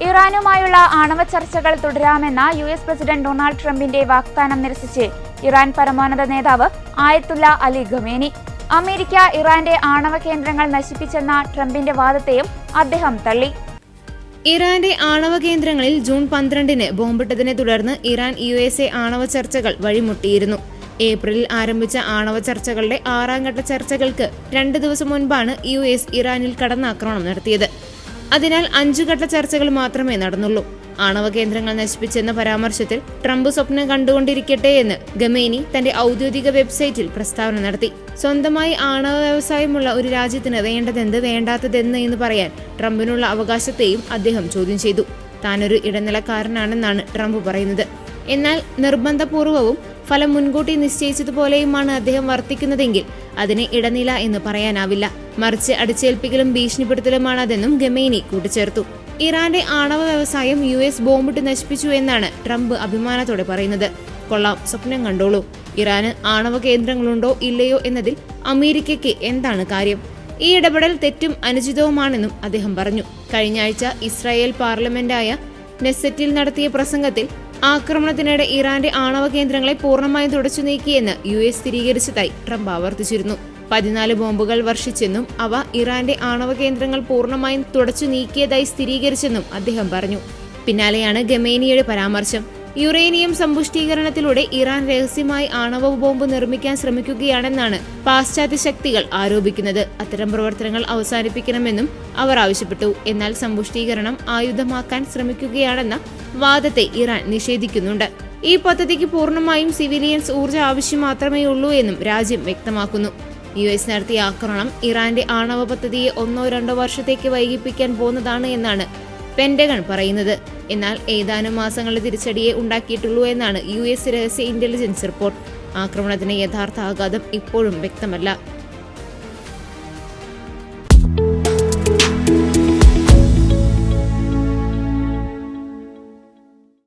ഇറാനുമായുള്ള ആണവ ചർച്ചകൾ തുടരാമെന്ന US president Donald ട്രംപിന്റെ വാഗ്ദാനം നിരസിച്ച് ഇറാൻ പരമോന്നത നേതാവ് ആയത്തുല്ല അലി ഖമേനി. അമേരിക്ക ഇറാന്റെ ആണവ കേന്ദ്രങ്ങൾ നശിപ്പിച്ചെന്ന ട്രംപിന്റെ വാദത്തെയും അദ്ദേഹം തള്ളി. ഇറാന്റെ ആണവ കേന്ദ്രങ്ങളിൽ ജൂൺ 12-ന് ബോംബിട്ടതിനെ തുടർന്ന് ഇറാൻ USA ആണവ ചർച്ചകൾ വഴിമുട്ടിയിരുന്നു. ഏപ്രിലിൽ ആരംഭിച്ച ആണവ ചർച്ചകളുടെ 6ാം ഘട്ട ചർച്ചകൾക്ക് 2 ദിവസം മുൻപാണ് US ഇറാനിൽ കടന്നാക്രമണം നടത്തിയത്. അതിനാൽ 5 ഘട്ട ചർച്ചകൾ മാത്രമേ നടന്നുള്ളൂ. ആണവ കേന്ദ്രങ്ങൾ നശിപ്പിച്ചെന്ന പരാമർശത്തിൽ ട്രംപ് സ്വപ്നം കണ്ടുകൊണ്ടിരിക്കട്ടെ എന്ന് ഖമേനി തന്റെ ഔദ്യോഗിക വെബ്സൈറ്റിൽ പ്രസ്താവന നടത്തി. സ്വന്തമായി ആണവ വ്യവസായമുള്ള ഒരു രാജ്യത്തിന് വേണ്ടതെന്ത് വേണ്ടാത്തതെന്ന് എന്ന് പറയാൻ ട്രംപിനുള്ള അവകാശത്തെയും അദ്ദേഹം ചോദ്യം ചെയ്തു. താനൊരു ഇടനിലക്കാരനാണെന്നാണ് ട്രംപ് പറയുന്നത്. എന്നാൽ നിർബന്ധപൂർവവും ഫലം മുൻകൂട്ടി നിശ്ചയിച്ചതുപോലെയുമാണ് അദ്ദേഹം വർത്തിക്കുന്നതെങ്കിൽ അതിന് ഇടനില എന്ന് പറയാനാവില്ല. മറിച്ച് അടിച്ചേൽപ്പിക്കലും ഭീഷണിപ്പെടുത്തലുമാണ് അതെന്നും ഖമേനി കൂട്ടിച്ചേർത്തു. ഇറാന്റെ ആണവ വ്യവസായം US ബോംബിട്ട് നശിപ്പിച്ചു എന്നാണ് ട്രംപ് അഭിമാനത്തോടെ പറയുന്നത്. കൊള്ളാം, സ്വപ്നം കണ്ടോളൂ. ഇറാന് ആണവ കേന്ദ്രങ്ങളുണ്ടോ ഇല്ലയോ എന്നതിൽ അമേരിക്കയ്ക്ക് എന്താണ് കാര്യം? ഈ ഇടപെടൽ തെറ്റും അനുചിതവുമാണെന്നും അദ്ദേഹം പറഞ്ഞു. കഴിഞ്ഞ ആഴ്ച ഇസ്രായേൽ പാർലമെന്റായ നെസറ്റിൽ നടത്തിയ പ്രസംഗത്തിൽ ആക്രമണത്തിനിടെ ഇറാന്റെ ആണവ കേന്ദ്രങ്ങളെ പൂർണ്ണമായും തുടച്ചു നീക്കിയെന്ന് US സ്ഥിരീകരിച്ചതായി ട്രംപ് ആവർത്തിച്ചിരുന്നു. 14 ബോംബുകൾ വർഷിച്ചെന്നും അവ ഇറാന്റെ ആണവ കേന്ദ്രങ്ങൾ പൂർണ്ണമായും തുടച്ചു നീക്കിയതായി സ്ഥിരീകരിച്ചെന്നും അദ്ദേഹം പറഞ്ഞു. പിന്നാലെയാണ് ഖമേനിയുടെ പരാമർശം. യുറേനിയം സമ്പുഷ്ടീകരണത്തിലൂടെ ഇറാൻ രഹസ്യമായി ആണവ ബോംബ് നിർമ്മിക്കാൻ ശ്രമിക്കുകയാണെന്നാണ് പാശ്ചാത്യ ശക്തികൾ ആരോപിക്കുന്നത്. അത്തരം പ്രവർത്തനങ്ങൾ അവസാനിപ്പിക്കണമെന്നും അവർ ആവശ്യപ്പെട്ടു. എന്നാൽ സമ്പുഷ്ടീകരണം ആയുധമാക്കാൻ ശ്രമിക്കുകയാണെന്ന വാദത്തെ ഇറാൻ നിഷേധിക്കുന്നുണ്ട്. ഈ പദ്ധതിക്ക് പൂർണ്ണമായും സിവിലിയൻസ് ഊർജ്ജ ആവശ്യം മാത്രമേ ഉള്ളൂ എന്നും രാജ്യം വ്യക്തമാക്കുന്നു. US നടത്തിയ ആക്രമണം ഇറാന്റെ ആണവ പദ്ധതിയെ 1-2 വർഷത്തേക്ക് വൈകിപ്പിക്കാൻ പോകുന്നതാണ് എന്നാണ് പെന്റഗൺ പറയുന്നത്. എന്നാൽ ഏതാനും മാസങ്ങളുടെ തിരിച്ചടിയെ ഉണ്ടാക്കിയിട്ടുള്ളൂ എന്നാണ് US രഹസ്യ ഇന്റലിജൻസ് റിപ്പോർട്ട്. ആക്രമണത്തിന് യഥാർത്ഥ ആഘാതം ഇപ്പോഴും വ്യക്തമല്ല.